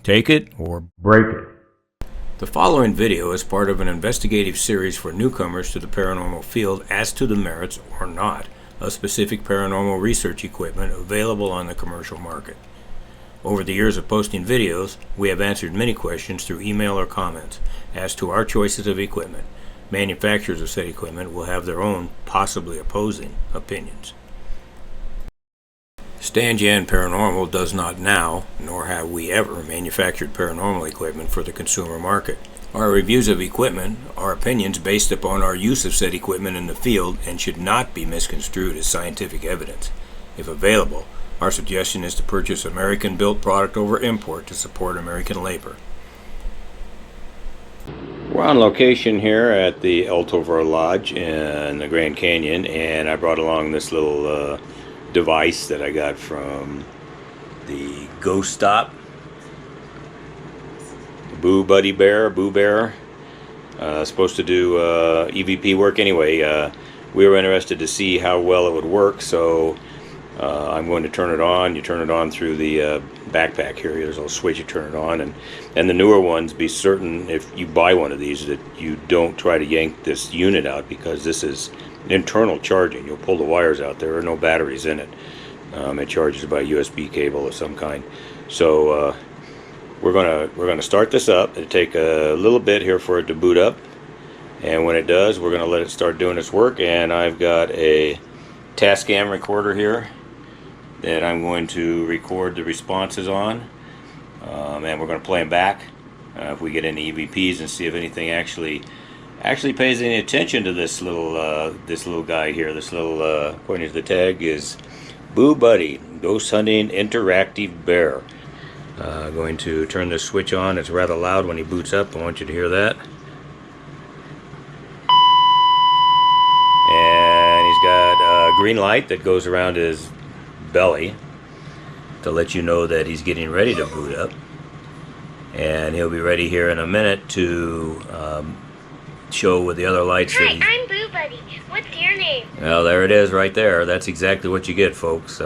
Take it or break it. The following video is part of an investigative series for newcomers to the paranormal field as to the merits or not of specific paranormal research equipment available on the commercial market. Over the years of posting videos, we have answered many questions through email or comments as to our choices of equipment. Manufacturers of said equipment will have their own, possibly opposing, opinions. Stan Jan Paranormal does not now, nor have we ever, manufactured paranormal equipment for the consumer market. Our reviews of equipment are opinions based upon our use of said equipment in the field and should not be misconstrued as scientific evidence. If available, our suggestion is to purchase American-built product over import to support American labor. We're on location here at the El Tovar Lodge in the Grand Canyon, and I brought along this little device that I got from the Ghost Stop. Boo Buddy Bear, Boo Bear. Supposed to do EVP work anyway. We were interested to see how well it would work, so I'm going to turn it on. You turn it on through the backpack here. There's a little switch, you turn it on, and the newer ones, be certain if you buy one of these that you don't try to yank this unit out, because this is internal charging. You'll pull the wires out. There are no batteries in it. It charges by USB cable of some kind. So we're gonna start this up. It'll take a little bit here for it to boot up, and when it does, we're gonna let it start doing its work. And I've got a Tascam recorder here that I'm going to record the responses on, and we're going to play them back if we get any EVPs and see if anything actually pays any attention to this little guy here. This little according to the tag is Boo Buddy Ghost Hunting Interactive Bear. Going to turn this switch on. It's rather loud when he boots up. I want you to hear that. And he's got a green light that goes around his belly to let you know that he's getting ready to boot up, and he'll be ready here in a minute to show with the other lights. Hi, I'm Boo Buddy. What's your name? Well, there it is right there. That's exactly what you get, folks.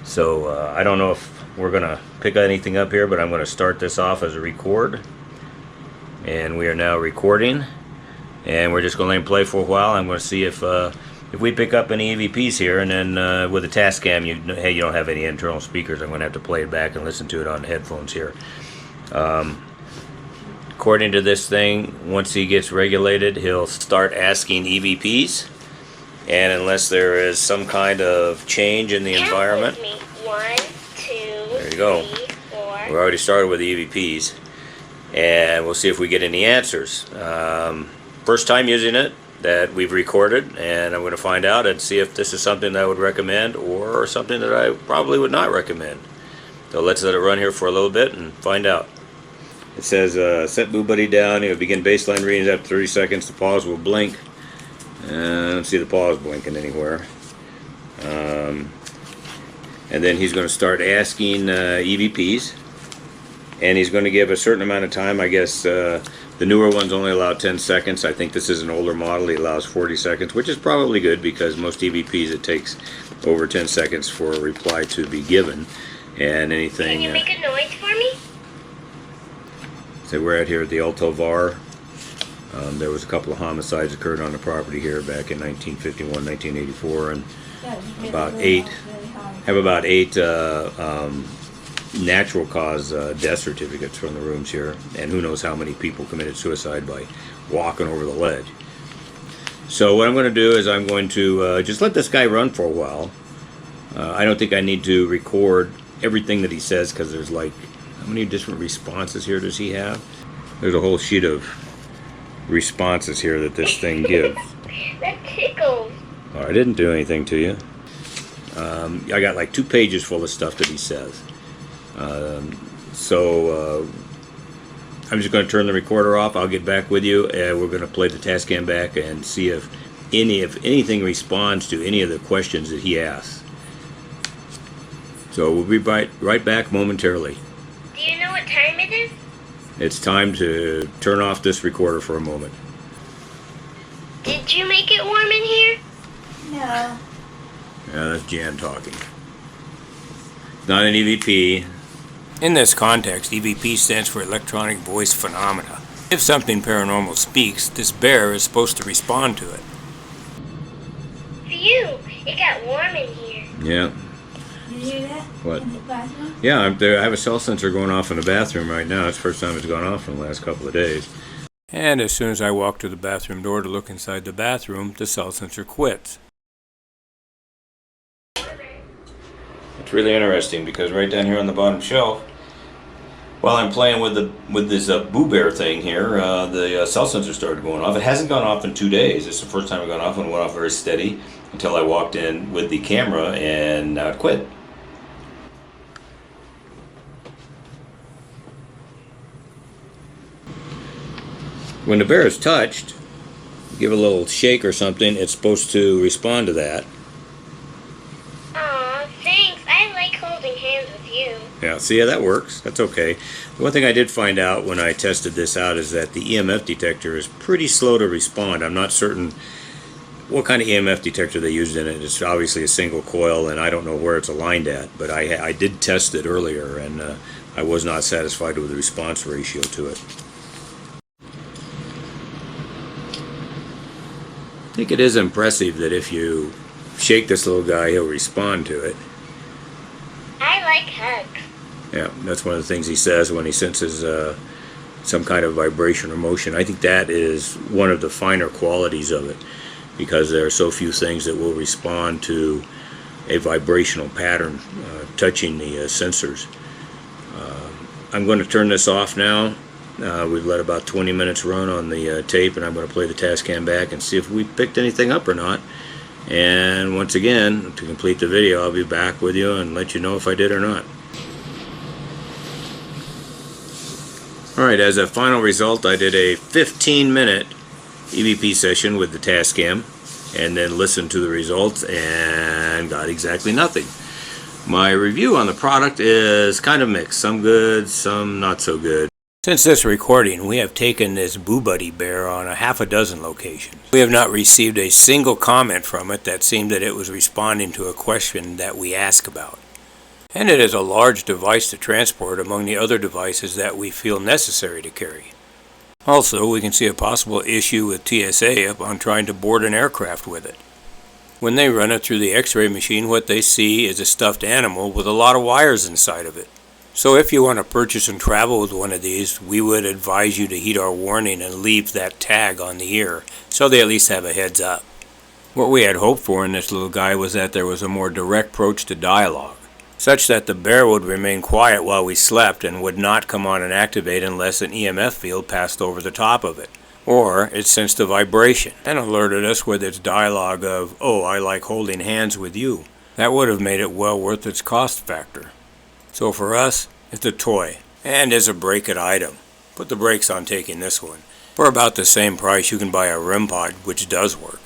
So I don't know if we're gonna pick anything up here, but I'm gonna start this off as a record, and we are now recording, and we're just gonna let him play for a while. I'm gonna see if we pick up any EVPs here, and then with the Tascam, you don't have any internal speakers. I'm going to have to play it back and listen to it on the headphones here. According to this thing, once he gets regulated, he'll start asking EVPs, and unless there is some kind of change in the environment. 1, 2, there you go. 3, 4. We already started with the EVPs, and we'll see if we get any answers. First time using it that we've recorded, and I'm going to find out and see if this is something that I would recommend or something that I probably would not recommend. So let's let it run here for a little bit and find out. It says set Boo Buddy down. He'll begin baseline readings after 30 seconds. The pause will blink. I don't see the pause blinking anywhere. And then he's going to start asking EVPs, and he's going to give a certain amount of time. I guess the newer ones only allow 10 seconds. I think this is an older model. He allows 40 seconds, which is probably good, because most EVPs it takes over 10 seconds for a reply to be given. And anything... Can you make a noise for me? So we're out here at the El Tovar. There was a couple of homicides occurred on the property here back in 1951, 1984, and about eight natural cause death certificates from the rooms here, and who knows how many people committed suicide by walking over the ledge. So what I'm going to do is I'm going to just let this guy run for a while. I don't think I need to record everything that he says, because there's like, how many different responses here does he have? There's a whole sheet of responses here that this thing gives. That tickles. Oh, I didn't do anything to you. I got like 2 pages full of stuff that he says. So I'm just going to turn the recorder off. I'll get back with you, and we're going to play the Tascam back and see if anything responds to any of the questions that he asks. So we'll be right back momentarily. Do you know what time it is? It's time to turn off this recorder for a moment. Did you make it warm in here? No. Yeah, that's Jan talking. Not an EVP. In this context, EVP stands for Electronic Voice Phenomena. If something paranormal speaks, this bear is supposed to respond to it. Phew, it got warm in here. Yeah. You hear that? What? In the bathroom? Yeah, I have a cell sensor going off in the bathroom right now. It's the first time it's gone off in the last couple of days. And as soon as I walk to the bathroom door to look inside the bathroom, the cell sensor quits. It's really interesting because right down here on the bottom shelf, while I'm playing with this Boo Bear thing here, the cell sensor started going off. It hasn't gone off in 2 days. It's the first time it gone off, and it went off very steady until I walked in with the camera, and now it quit. When the bear is touched, give it a little shake or something, it's supposed to respond to that. Aw, thanks. I like holding hands with you. Yeah, see, yeah, that works. That's okay. The one thing I did find out when I tested this out is that the EMF detector is pretty slow to respond. I'm not certain what kind of EMF detector they used in it. It's obviously a single coil, and I don't know where it's aligned at, but I did test it earlier, and I was not satisfied with the response ratio to it. I think it is impressive that if you shake this little guy, he'll respond to it. I like hugs. Yeah, that's one of the things he says when he senses some kind of vibration or motion. I think that is one of the finer qualities of it, because there are so few things that will respond to a vibrational pattern touching the sensors. I'm going to turn this off now. We've let about 20 minutes run on the tape, and I'm going to play the Tascam back and see if we picked anything up or not. And once again, to complete the video, I'll be back with you and let you know if I did or not. Alright, as a final result, I did a 15-minute EVP session with the Tascam, and then listened to the results and got exactly nothing. My review on the product is kind of mixed. Some good, some not so good. Since this recording, we have taken this Boo Buddy bear on a half a dozen locations. We have not received a single comment from it that seemed that it was responding to a question that we ask about. And it is a large device to transport among the other devices that we feel necessary to carry. Also, we can see a possible issue with TSA upon trying to board an aircraft with it. When they run it through the X-ray machine, what they see is a stuffed animal with a lot of wires inside of it. So if you want to purchase and travel with one of these, we would advise you to heed our warning and leave that tag on the ear, so they at least have a heads up. What we had hoped for in this little guy was that there was a more direct approach to dialogue, such that the bear would remain quiet while we slept and would not come on and activate unless an EMF field passed over the top of it, or it sensed a vibration and alerted us with its dialogue of, "Oh, I like holding hands with you." That would have made it well worth its cost factor. So for us, it's a toy, and is a break-it item. Put the brakes on taking this one. For about the same price, you can buy a REM pod, which does work.